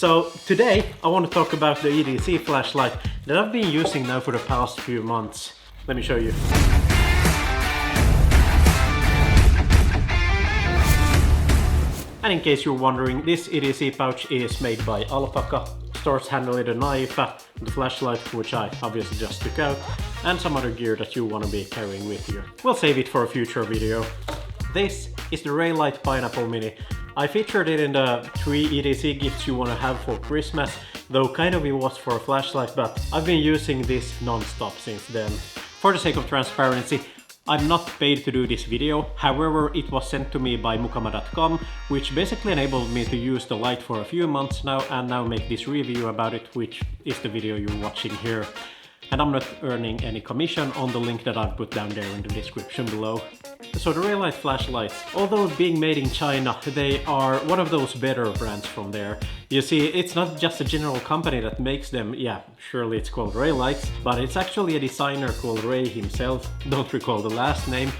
So today I want to talk about the EDC flashlight that I've been using now for the past few months. Let me show you. And in case you're wondering, this EDC pouch is made by Alpaca. Stores handling the knife, the flashlight, which I obviously just took out, and some other gear that you want to be carrying with you. We'll save it for a future video. This is the REYLIGHT Pineapple Mini. I featured it in the 3 EDC gifts you want to have for Christmas, though kind of it was for a flashlight, but I've been using this non-stop since then. For the sake of transparency, I'm not paid to do this video, however it was sent to me by mukama.com, which basically enabled me to use the light for a few months now and now make this review about it, which is the video you're watching here. And I'm not earning any commission on the link that I've put down there in the description below. So the REYLIGHT flashlights, although being made in China, they are one of those better brands from there. You see, it's not just a general company that makes them, yeah, surely it's called REYLIGHTs, but it's actually a designer called Ray himself, don't recall the last name,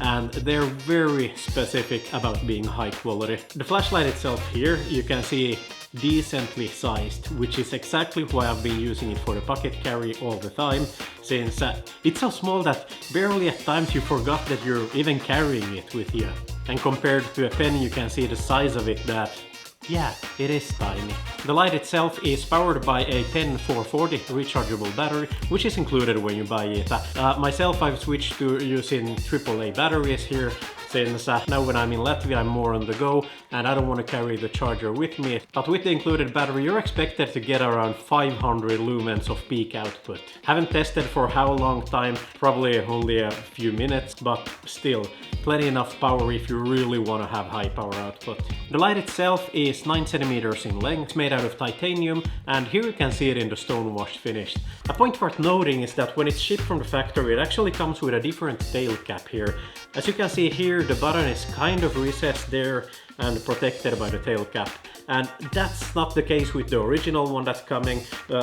and they're very specific about being high quality. The flashlight itself here, you can see decently sized, which is exactly why I've been using it for the pocket carry all the time, since it's so small that barely at times you forgot that you're even carrying it with you. And compared to a pen, you can see the size of it that, yeah, it is tiny. The light itself is powered by a 10440 rechargeable battery, which is included when you buy it. Myself, I've switched to using AAA batteries here, since now when I'm in Latvia I'm more on the go and I don't want to carry the charger with me. But with the included battery you're expected to get around 500 lumens of peak output. Haven't tested for how long time, probably only a few minutes, but still plenty enough power if you really want to have high power output. The light itself is 9 centimeters in length, made out of titanium, and here you can see it in the stone wash finish. A point worth noting is that when it's shipped from the factory it actually comes with a different tail cap here. As you can see here, the button is kind of recessed there and protected by the tail cap. And that's not the case with the original one that's coming.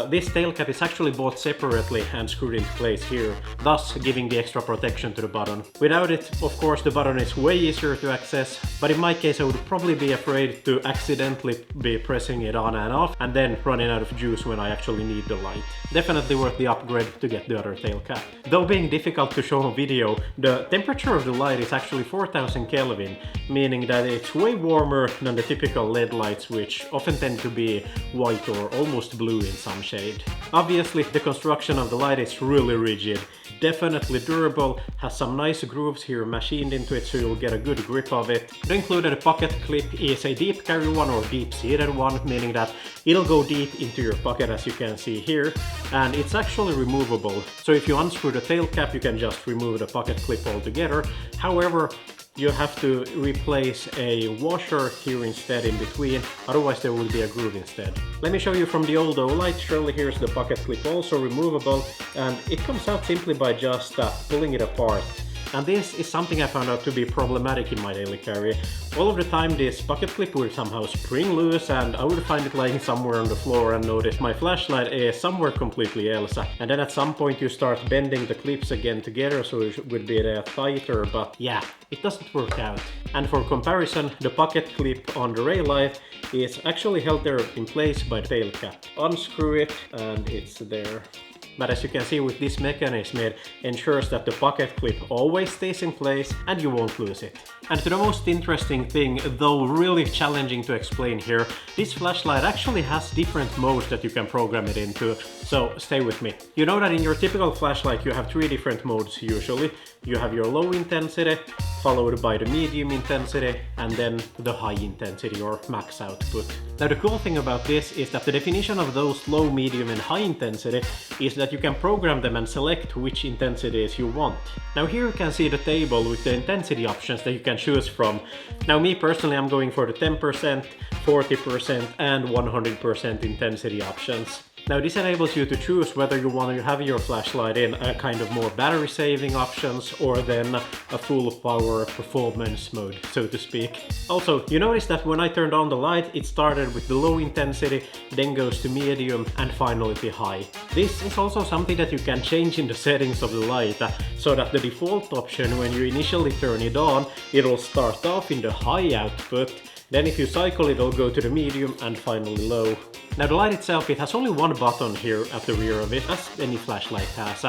This tail cap is actually bought separately and screwed into place here, thus giving the extra protection to the button. Without it, of course, the button is way easier to access, but in my case I would probably be afraid to accidentally be pressing it on and off and then running out of juice when I actually need the light. Definitely worth the upgrade to get the other tail cap. Though being difficult to show on video, the temperature of the light is actually 4000 Kelvin, meaning that it's way warmer than the typical LED lights, which often tend to be white or almost blue in some shade. Obviously, the construction of the light is really rigid, definitely durable, has some nice grooves here machined into it so you'll get a good grip of it. The included pocket clip is a deep carry one or deep seated one, meaning that it'll go deep into your pocket as you can see here, and it's actually removable. So if you unscrew the tail cap you can just remove the pocket clip altogether. However, you have to replace a washer here instead in between, otherwise there will be a groove instead. Let me show you from the old light. Surely here's the pocket clip also removable, and it comes out simply by just pulling it apart. And this is something I found out to be problematic in my daily carry. All of the time this pocket clip would somehow spring loose and I would find it lying somewhere on the floor and notice my flashlight is somewhere completely else. And then at some point you start bending the clips again together so it would be tighter, but yeah, it doesn't work out. And for comparison, the pocket clip on the REYLIGHT is actually held there in place by the tail cap. Unscrew it and it's there. But as you can see with this mechanism, it ensures that the pocket clip always stays in place and you won't lose it. And to the most interesting thing, though really challenging to explain here, this flashlight actually has different modes that you can program it into, so stay with me. You know that in your typical flashlight you have 3 different modes usually. You have your low intensity, followed by the medium intensity, and then the high intensity or max output. Now the cool thing about this is that the definition of those low, medium and high intensity is that you can program them and select which intensities you want. Now here you can see the table with the intensity options that you can choose from. Now me personally, I'm going for the 10%, 40% and 100% intensity options. Now this enables you to choose whether you want to have your flashlight in a kind of more battery saving options or then a full power performance mode, so to speak. Also, you notice that when I turned on the light, it started with the low intensity, then goes to medium and finally to high. This is also something that you can change in the settings of the light, so that the default option when you initially turn it on, it'll start off in the high output. Then if you cycle, it'll go to the medium and finally low. Now the light itself, it has only one button here at the rear of it, as any flashlight has.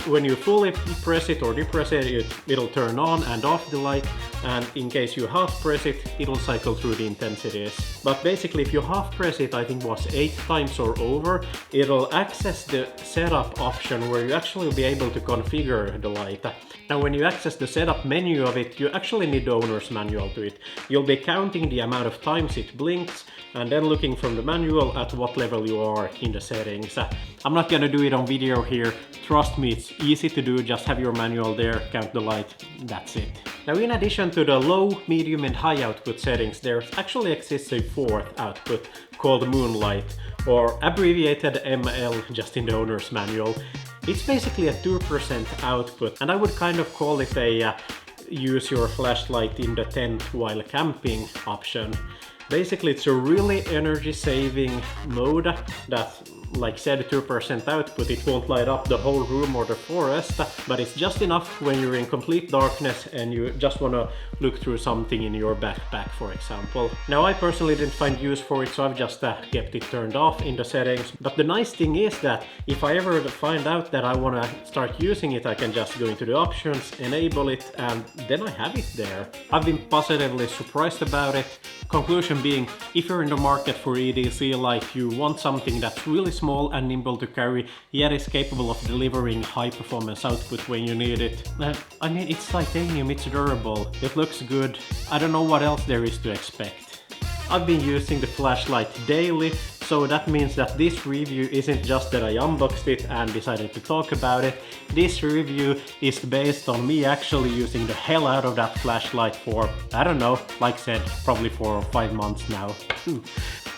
When you fully press it or depress it, it'll turn on and off the light, and in case you half press it, it'll cycle through the intensities. But basically if you half press it, I think it was 8 times or over, it'll access the setup option where you actually will be able to configure the light. Now when you access the setup menu of it, you actually need the owner's manual to it. You'll be counting the amount of times it blinks and then looking from the manual at what level you are in the settings. I'm not gonna do it on video here. Trust me, it's easy to do, just have your manual there, count the light, that's it. Now in addition to the low, medium and high output settings, there actually exists a fourth output called Moonlight, or abbreviated ML just in the owner's manual. It's basically a 2% output, and I would kind of call it a use your flashlight in the tent while camping option. Basically it's a really energy saving mode that, like said, 2% output, it won't light up the whole room or the forest, but it's just enough when you're in complete darkness and you just want to look through something in your backpack, for example. Now I personally didn't find use for it, so I've just kept it turned off in the settings. But the nice thing is that if I ever find out that I want to start using it, I can just go into the options, enable it, and then I have it there. I've been positively surprised about it. Conclusion being, if you're in the market for EDC light, you want something that's really small and nimble to carry, yet is capable of delivering high performance output when you need it. I mean, it's titanium, it's durable, it looks good. I don't know what else there is to expect. I've been using the flashlight daily, so that means that this review isn't just that I unboxed it and decided to talk about it. This review is based on me actually using the hell out of that flashlight for, I don't know, like I said, probably 4 or 5 months now.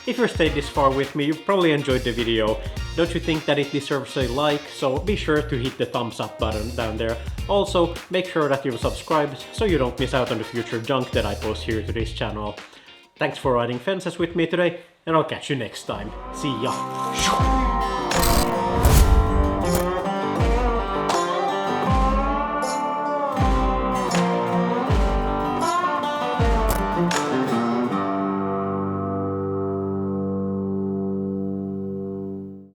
If you stayed this far with me, you've probably enjoyed the video. Don't you think that it deserves a like? So be sure to hit the thumbs up button down there. Also, make sure that you've subscribed so you don't miss out on the future junk that I post here to this channel. Thanks for riding fences with me today, and I'll catch you next time. See ya!